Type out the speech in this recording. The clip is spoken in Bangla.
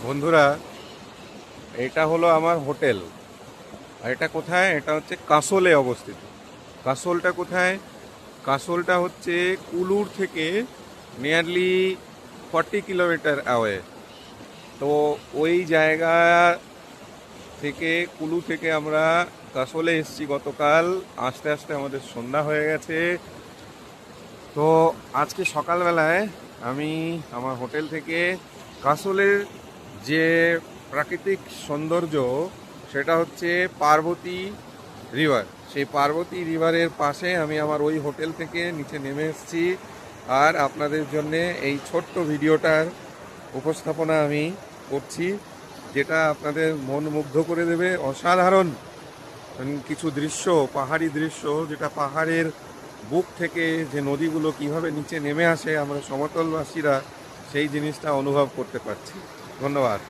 বন্ধুরা, এটা হলো আমার হোটেল। আর এটা কোথায়? এটা হচ্ছে কাসোলে অবস্থিত। কাসোলটা কোথায়? কাসোলটা হচ্ছে কুলুর থেকে নিয়ারলি 40 কিলোমিটার অ্যাওয়ে। তো ওই জায়গা থেকে, কুলু থেকে আমরা কাসোলে এসেছি গতকাল। আস্তে আস্তে আমাদের সন্ধ্যা হয়ে গেছে। তো আজকে সকালবেলায় আমি আমার হোটেল থেকে কাসোলের যে প্রাকৃতিক সৌন্দর্য, সেটা হচ্ছে পার্বতী রিভার। সেই পার্বতী রিভারের পাশে আমি আমার ওই হোটেল থেকে নিচে নেমে এসেছি। আর আপনাদের জন্যে এই ছোট্ট ভিডিওটার উপস্থাপনা আমি করছি, যেটা আপনাদের মন মুগ্ধ করে দেবে। অসাধারণ কিছু দৃশ্য, পাহাড়ি দৃশ্য, যেটা পাহাড়ের বুক থেকে যে নদীগুলো কিভাবে নিচে নেমে আসে, আমরা সমতলবাসীরা সেই জিনিসটা অনুভব করতে পারছি। ধন্যবাদ।